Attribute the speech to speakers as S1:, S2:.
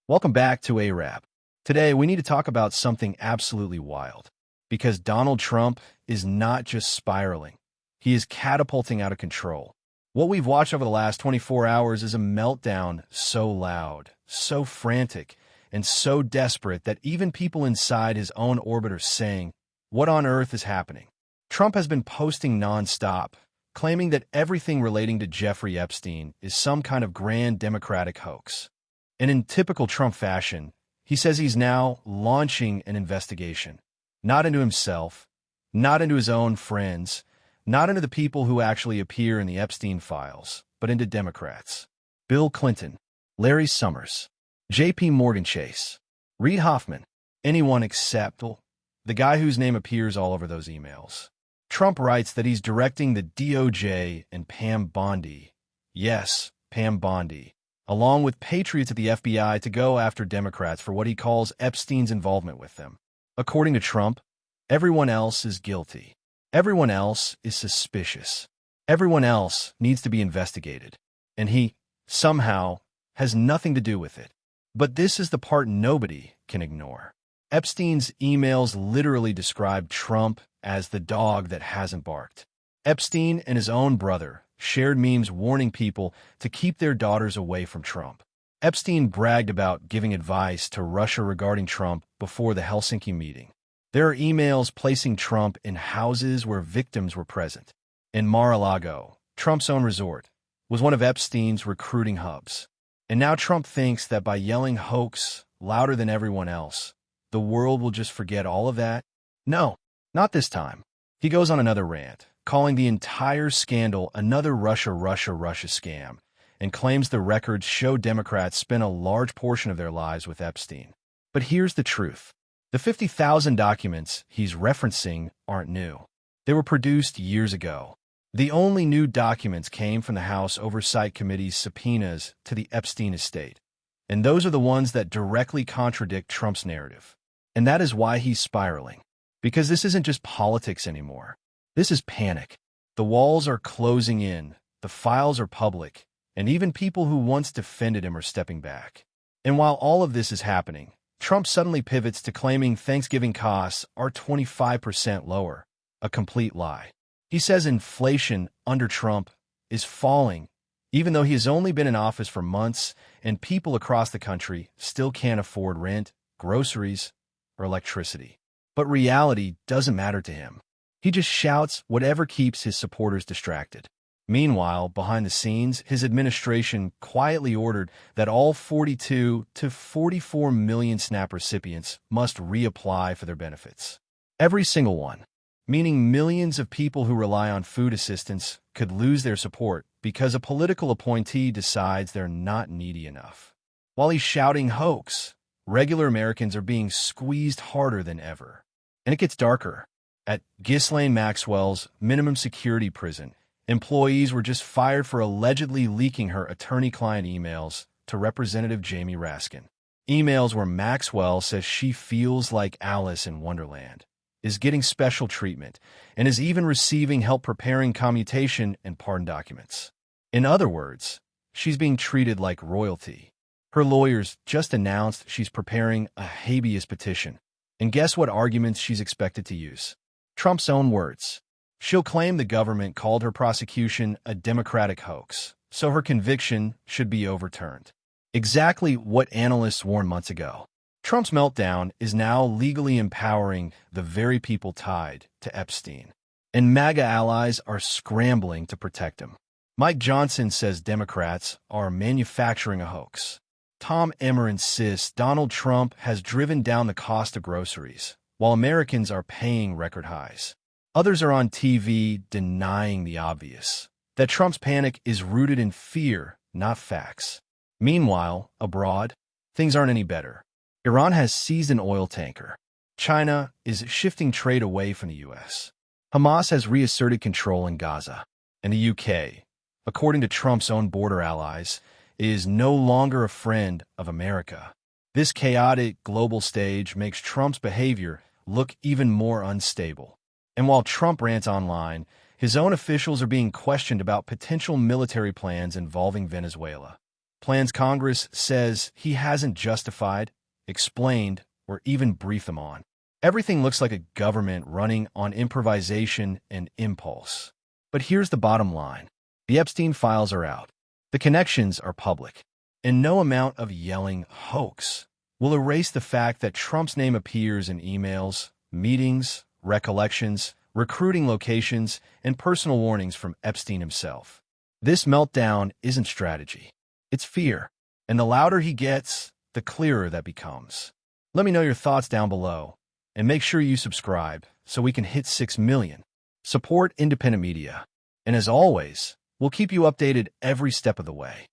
S1: Welcome back to ARAB. Today, we need to talk about something absolutely wild. Because Donald Trump is not just spiraling, he is catapulting out of control. What we've watched over the last 24 hours is a meltdown so loud, so frantic, and so desperate that even people inside his own orbit are saying, "What on earth is happening?" Trump has been posting nonstop, claiming that everything relating to Jeffrey Epstein is some kind of grand Democratic hoax. And in typical Trump fashion, he says he's now launching an investigation, not into himself, not into his own friends, not into the people who actually appear in the Epstein files, but into Democrats. Bill Clinton, Larry Summers, J.P. Morgan Chase, Reid Hoffman, anyone except the guy whose name appears all over those emails. Trump writes that he's directing the DOJ and Pam Bondi, yes, Pam Bondi, along with patriots at the FBI to go after Democrats for what he calls Epstein's involvement with them. According to Trump, everyone else is guilty. Everyone else is suspicious. Everyone else needs to be investigated. And he, somehow, has nothing to do with it. But this is the part nobody can ignore. Epstein's emails literally describe Trump as the dog that hasn't barked. Epstein and his own brother shared memes warning people to keep their daughters away from Trump. Epstein bragged about giving advice to Russia regarding Trump before the Helsinki meeting. There are emails placing Trump in houses where victims were present. And Mar-a-Lago, Trump's own resort, was one of Epstein's recruiting hubs. And now Trump thinks that by yelling hoax louder than everyone else, the world will just forget all of that? No, not this time. He goes on another rant, calling the entire scandal another Russia scam, and claims the records show Democrats spent a large portion of their lives with Epstein. But here's the truth. The 50,000 documents he's referencing aren't new. They were produced years ago. The only new documents came from the House Oversight Committee's subpoenas to the Epstein estate. And those are the ones that directly contradict Trump's narrative. And that is why he's spiraling. Because this isn't just politics anymore. This is panic. The walls are closing in, the files are public, and even people who once defended him are stepping back. And while all of this is happening, Trump suddenly pivots to claiming Thanksgiving costs are 25% lower, a complete lie. He says inflation under Trump is falling, even though he has only been in office for months and people across the country still can't afford rent, groceries, or electricity. But reality doesn't matter to him. He just shouts whatever keeps his supporters distracted. Meanwhile, behind the scenes, his administration quietly ordered that all 42 to 44 million SNAP recipients must reapply for their benefits. Every single one, meaning millions of people who rely on food assistance could lose their support because a political appointee decides they're not needy enough. While he's shouting hoax, regular Americans are being squeezed harder than ever. And it gets darker. At Ghislaine Maxwell's minimum security prison, employees were just fired for allegedly leaking her attorney-client emails to Representative Jamie Raskin. Emails where Maxwell says she feels like Alice in Wonderland, is getting special treatment, and is even receiving help preparing commutation and pardon documents. In other words, she's being treated like royalty. Her lawyers just announced she's preparing a habeas petition. And guess what arguments she's expected to use? Trump's own words. She'll claim the government called her prosecution a Democratic hoax, so her conviction should be overturned. Exactly what analysts warned months ago. Trump's meltdown is now legally empowering the very people tied to Epstein. And MAGA allies are scrambling to protect him. Mike Johnson says Democrats are manufacturing a hoax. Tom Emmer insists Donald Trump has driven down the cost of groceries, while Americans are paying record highs. Others are on TV denying the obvious, that Trump's panic is rooted in fear, not facts. Meanwhile, abroad, things aren't any better. Iran has seized an oil tanker. China is shifting trade away from the U.S. Hamas has reasserted control in Gaza. And the UK, according to Trump's own border allies, is no longer a friend of America. This chaotic global stage makes Trump's behavior look even more unstable. And while Trump rants online, his own officials are being questioned about potential military plans involving Venezuela. Plans Congress says he hasn't justified, explained, or even briefed them on. Everything looks like a government running on improvisation and impulse. But here's the bottom line. The Epstein files are out. The connections are public. And no amount of yelling hoax will erase the fact that Trump's name appears in emails, meetings, recollections, recruiting locations, and personal warnings from Epstein himself. This meltdown isn't strategy. It's fear. And the louder he gets, the clearer that becomes. Let me know your thoughts down below. And make sure you subscribe so we can hit 6 million. Support independent media. And as always, we'll keep you updated every step of the way.